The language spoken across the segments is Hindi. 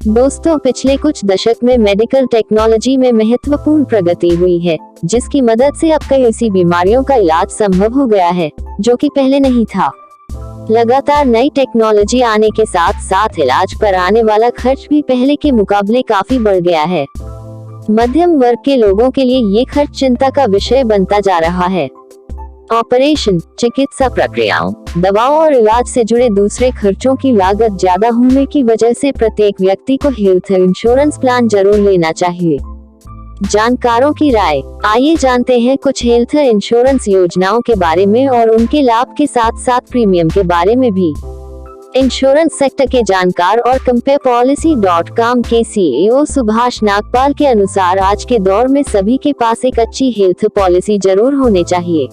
दोस्तों, पिछले कुछ दशक में मेडिकल टेक्नोलॉजी में महत्वपूर्ण प्रगति हुई है, जिसकी मदद से अब कई ऐसी बीमारियों का इलाज संभव हो गया है जो कि पहले नहीं था। लगातार नई टेक्नोलॉजी आने के साथ साथ इलाज पर आने वाला खर्च भी पहले के मुकाबले काफी बढ़ गया है। मध्यम वर्ग के लोगों के लिए ये खर्च चिंता का विषय बनता जा रहा है। ऑपरेशन, चिकित्सा प्रक्रियाओं, दवाओं और इलाज से जुड़े दूसरे खर्चों की लागत ज्यादा होने की वजह से प्रत्येक व्यक्ति को हेल्थ इंश्योरेंस प्लान जरूर लेना चाहिए। जानकारों की राय, आइए जानते हैं कुछ हेल्थ इंश्योरेंस योजनाओं के बारे में और उनके लाभ के साथ साथ प्रीमियम के बारे में भी। इंश्योरेंस सेक्टर के जानकार और comparepolicy.com के CEO सुभाष नागपाल के अनुसार आज के दौर में सभी के पास एक अच्छी हेल्थ पॉलिसी जरूर होनी चाहिए,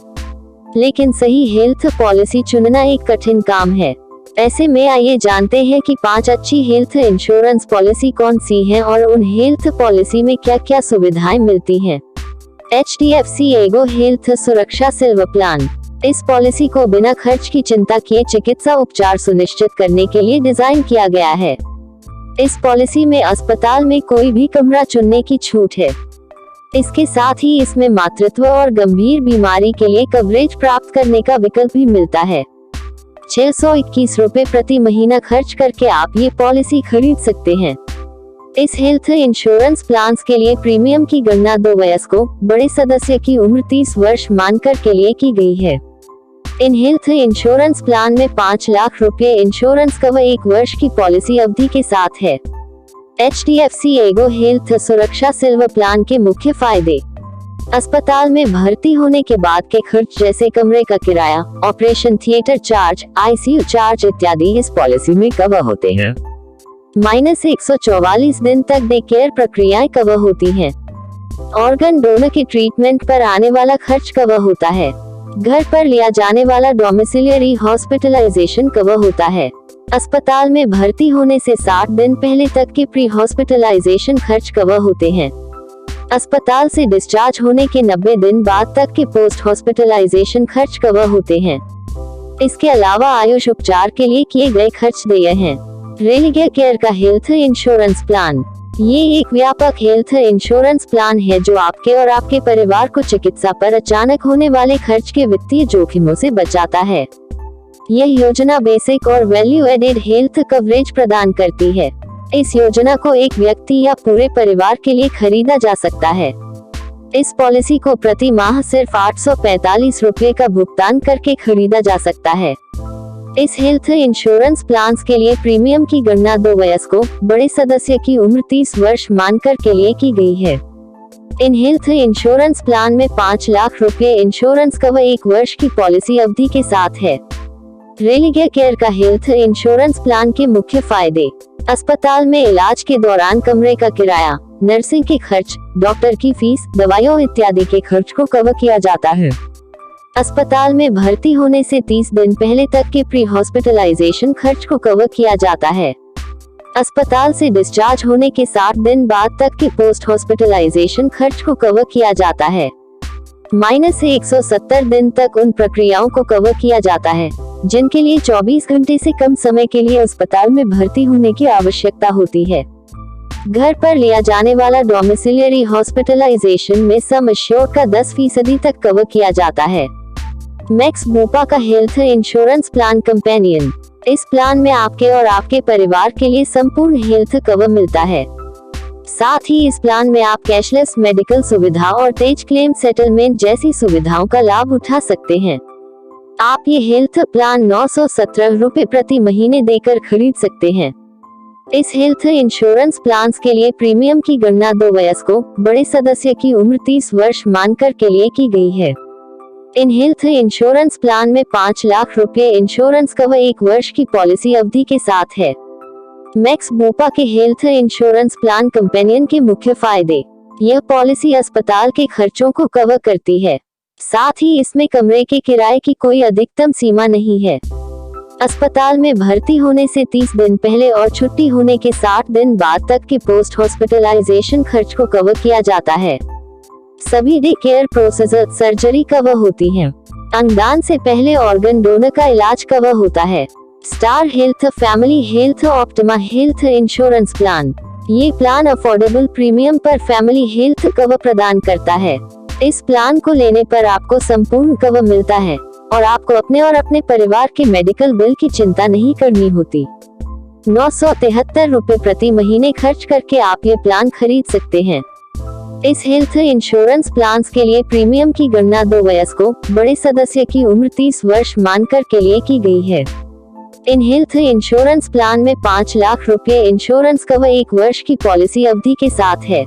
लेकिन सही हेल्थ पॉलिसी चुनना एक कठिन काम है। ऐसे में आइए जानते हैं कि 5 अच्छी हेल्थ इंश्योरेंस पॉलिसी कौन सी हैं और उन हेल्थ पॉलिसी में क्या क्या सुविधाएं मिलती हैं। HDFC एगो हेल्थ सुरक्षा सिल्वर प्लान। इस पॉलिसी को बिना खर्च की चिंता किए चिकित्सा उपचार सुनिश्चित करने के लिए डिजाइन किया गया है। इस पॉलिसी में अस्पताल में कोई भी कमरा चुनने की छूट है। इसके साथ ही इसमें मातृत्व और गंभीर बीमारी के लिए कवरेज प्राप्त करने का विकल्प भी मिलता है। 621 रुपए प्रति महीना खर्च करके आप ये पॉलिसी खरीद सकते हैं। इस हेल्थ इंश्योरेंस प्लान्स के लिए प्रीमियम की गणना 2 वयस्कों बड़े सदस्य की उम्र 30 वर्ष मानकर के लिए की गई है। इन हेल्थ इंश्योरेंस प्लान में 5 लाख रुपए इंश्योरेंस कवर 1 वर्ष की पॉलिसी अवधि के साथ है। HDFC एगो हेल्थ सुरक्षा सिल्वर प्लान के मुख्य फायदे। अस्पताल में भर्ती होने के बाद के खर्च जैसे कमरे का किराया, operation theatre charge, ICU charge इत्यादि इस पॉलिसी में कवर होते हैं। -144 दिन तक डे केयर प्रक्रियाएं कवर होती हैं। ऑर्गन डोनर के ट्रीटमेंट पर आने वाला खर्च कवर होता है। घर पर लिया जाने वाला डोमिसिलियरी हॉस्पिटलाइजेशन कवर होता है। अस्पताल में भर्ती होने से 60 दिन पहले तक के प्री हॉस्पिटलाइजेशन खर्च कवर होते हैं। अस्पताल से डिस्चार्ज होने के 90 दिन बाद तक के पोस्ट हॉस्पिटलाइजेशन खर्च कवर होते हैं। इसके अलावा आयुष उपचार के लिए किए गए खर्च देय हैं। रेलिगे केयर का हेल्थ इंश्योरेंस प्लान। ये एक व्यापक हेल्थ इंश्योरेंस प्लान है जो आपके और आपके परिवार को चिकित्सा पर अचानक होने वाले खर्च के वित्तीय जोखिमों से बचाता है। यह योजना बेसिक और वैल्यू एडेड हेल्थ कवरेज प्रदान करती है। इस योजना को एक व्यक्ति या पूरे परिवार के लिए खरीदा जा सकता है। इस पॉलिसी को प्रति माह सिर्फ 845 रुपए का भुगतान करके खरीदा जा सकता है। इस हेल्थ इंश्योरेंस प्लान्स के लिए प्रीमियम की गणना 2 वयस्कों बड़े सदस्य की उम्र 30 वर्ष मानकर के लिए की गई है। इन हेल्थ इंश्योरेंस प्लान में 5 लाख रुपए इंश्योरेंस कवर 1 वर्ष की पॉलिसी अवधि के साथ है। रेलिगे केयर का हेल्थ इंश्योरेंस प्लान के मुख्य फायदे। अस्पताल में इलाज के दौरान कमरे का किराया, नर्सिंग के खर्च, डॉक्टर की फीस, दवाइयों इत्यादि के खर्च को कवर किया जाता है। अस्पताल में भर्ती होने से 30 दिन पहले तक के प्री हॉस्पिटलाइजेशन खर्च को कवर किया जाता है। अस्पताल से डिस्चार्ज होने के 60 दिन बाद तक के पोस्ट हॉस्पिटलाइजेशन खर्च को कवर किया जाता है। -170 दिन तक उन प्रक्रियाओं को कवर किया जाता है जिनके लिए 24 घंटे से कम समय के लिए अस्पताल में भर्ती होने की आवश्यकता होती है। घर पर लिया जाने वाला डोमिसिलियरी हॉस्पिटलाइजेशन में सम एश्योर्ड का 10% तक कवर किया जाता है। मैक्स बुपा का हेल्थ इंश्योरेंस प्लान कंपेनियन। इस प्लान में आपके और आपके परिवार के लिए संपूर्ण हेल्थ कवर मिलता है। साथ ही इस प्लान में आप कैशलेस मेडिकल सुविधा और तेज क्लेम सेटलमेंट जैसी सुविधाओं का लाभ उठा सकते हैं। आप ये हेल्थ प्लान 917 रुपए प्रति महीने देकर खरीद सकते हैं। इस हेल्थ इंश्योरेंस प्लान्स के लिए प्रीमियम की गणना 2 वयस्कों बड़े सदस्य की उम्र 30 वर्ष मानकर के लिए की गई है। इन हेल्थ इंश्योरेंस प्लान में 5 लाख रुपए इंश्योरेंस कवर 1 वर्ष की पॉलिसी अवधि के साथ है। मैक्स बुपा के हेल्थ इंश्योरेंस प्लान कंपेनियन के मुख्य फायदे। यह पॉलिसी अस्पताल के खर्चों को कवर करती है। साथ ही इसमें कमरे के किराए की कोई अधिकतम सीमा नहीं है। अस्पताल में भर्ती होने से 30 दिन पहले और छुट्टी होने के 60 दिन बाद तक के पोस्ट हॉस्पिटलाइजेशन खर्च को कवर किया जाता है। सभी day care procedure surgery cover होती हैं। अंगदान से पहले ऑर्गन डोनर का इलाज कवर होता है। Star health family health optima health insurance plan. ये प्लान अफोर्डेबल प्रीमियम पर फैमिली हेल्थ कवर प्रदान करता है। इस प्लान को लेने पर आपको संपूर्ण कवर मिलता है और आपको अपने और अपने परिवार के मेडिकल बिल की चिंता नहीं करनी होती। 973 रुपए प्रति महीने खर्च करके आप ये प्लान खरीद सकते हैं। इस हेल्थ इंश्योरेंस प्लान के लिए प्रीमियम की गणना 2 वयस्कों बड़े सदस्य की उम्र 30 वर्ष मानकर के लिए की गई है। इन हेल्थ इंश्योरेंस प्लान में 5 लाख रुपए इंश्योरेंस कवर 1 वर्ष की पॉलिसी अवधि के साथ है।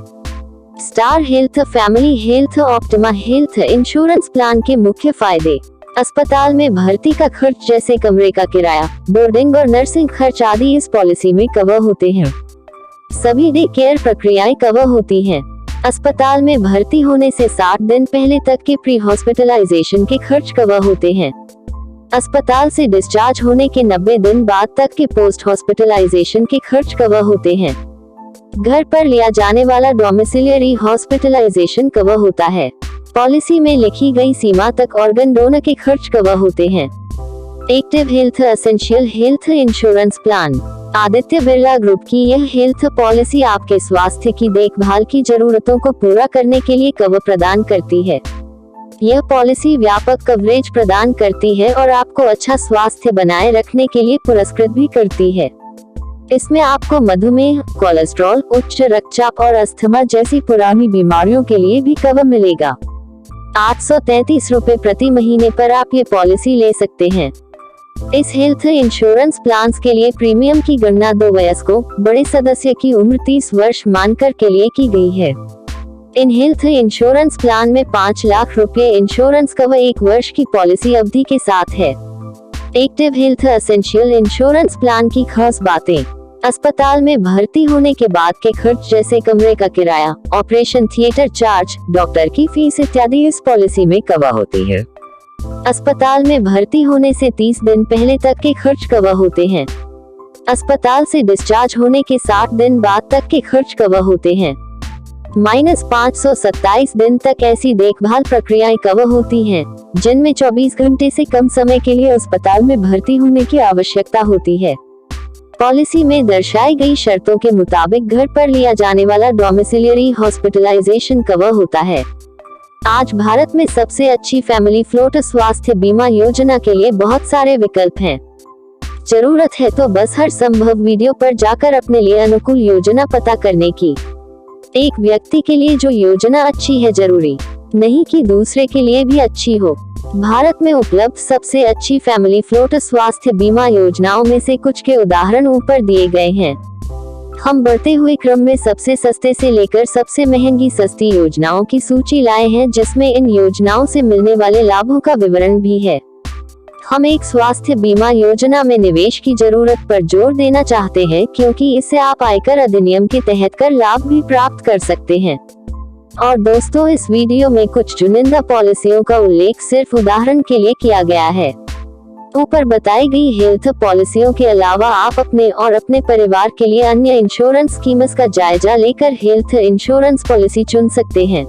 Star health family health optima health insurance plan के मुख्य फायदे। अस्पताल में भर्ती का खर्च जैसे कमरे का किराया, बोर्डिंग और नर्सिंग खर्च आदि इस पॉलिसी में कवर होते हैं। सभी डे केयर प्रक्रियाएं कवर होती हैं। अस्पताल में भर्ती होने से 60 दिन पहले तक के प्री हॉस्पिटलाइजेशन के खर्च कवर होते हैं। अस्पताल से डिस्चार्ज होने के 90 दिन बाद तक के पोस्ट हॉस्पिटलाइजेशन के खर्च कवर होते हैं। घर पर लिया जाने वाला डोमिसिलियरी हॉस्पिटलाइजेशन कवर होता है। पॉलिसी में लिखी गई सीमा तक ऑर्गन डोनर के खर्च कवर होते हैं। Active health essential health insurance plan. Aditya Birla group की यह हेल्थ पॉलिसी आपके स्वास्थ्य की देखभाल की जरूरतों को पूरा करने के लिए कवर प्रदान करती है। यह पॉलिसी व्यापक कवरेज प्रदान करती है और आपको अच्छा स्वास्थ्य बनाए रखने के लिए पुरस्कृत भी करती है। इसमें आपको मधुमेह, कोलेस्ट्रॉल, उच्च रक्तचाप और अस्थमा जैसी पुरानी बीमारियों के लिए भी कवर मिलेगा। 833 रुपए प्रति महीने पर आप ये पॉलिसी ले सकते हैं। इस हेल्थ इंश्योरेंस प्लान के लिए प्रीमियम की गणना 2 वयस्कों बड़े सदस्य की उम्र 30 वर्ष मानकर के लिए की गई है। इन हेल्थ इंश्योरेंस प्लान में 5 लाख रुपए इंश्योरेंस कवर 1 वर्ष की पॉलिसी अवधि के साथ है। Active health essential insurance plan की खास बातें। अस्पताल में भर्ती होने के बाद के खर्च जैसे कमरे का किराया, ऑपरेशन थिएटर चार्ज, डॉक्टर की फीस इत्यादि इस पॉलिसी में कवर होती है। अस्पताल में भर्ती होने से 30 दिन पहले तक के खर्च कवर होते हैं। अस्पताल से डिस्चार्ज होने के 60 दिन बाद तक के खर्च कवर होते हैं। -527 दिन तक ऐसी देखभाल प्रक्रियाएं कवर होती हैं जिनमें 24 घंटे से कम समय के लिए अस्पताल में भर्ती होने की आवश्यकता होती है। पॉलिसी में दर्शाई गई शर्तों के मुताबिक घर पर लिया जाने वाला डोमिसिलियरी हॉस्पिटलाइजेशन कवर होता है। आज भारत में सबसे अच्छी फैमिली फ्लोट स्वास्थ्य बीमा योजना के लिए बहुत सारे विकल्प हैं। जरूरत है तो बस हर संभव वीडियो पर जाकर अपने लिए अनुकूल योजना पता करने की। एक व्यक्ति के लिए जो योजना अच्छी है जरूरी नहीं कि दूसरे के लिए भी अच्छी हो। भारत में उपलब्ध सबसे अच्छी फैमिली फ्लोट स्वास्थ्य बीमा योजनाओं में से कुछ के उदाहरण ऊपर दिए गए हैं। हम बढ़ते हुए क्रम में सबसे सस्ते से लेकर सबसे महंगी सस्ती योजनाओं की सूची लाए हैं, जिसमें इन योजनाओं से मिलने वाले लाभों का विवरण भी है। हम एक स्वास्थ्य बीमा योजना में निवेश की जरूरत पर जोर देना चाहते हैं, क्योंकि इससे आप आयकर अधिनियम के तहत कर लाभ भी प्राप्त कर सकते हैं। और दोस्तों, इस वीडियो में कुछ चुनिंदा पॉलिसियों का उल्लेख सिर्फ उदाहरण के लिए किया गया है। ऊपर बताई गई हेल्थ पॉलिसियों के अलावा आप अपने और अपने परिवार के लिए अन्य इंश्योरेंस स्कीम्स का जायजा लेकर हेल्थ इंश्योरेंस पॉलिसी चुन सकते हैं।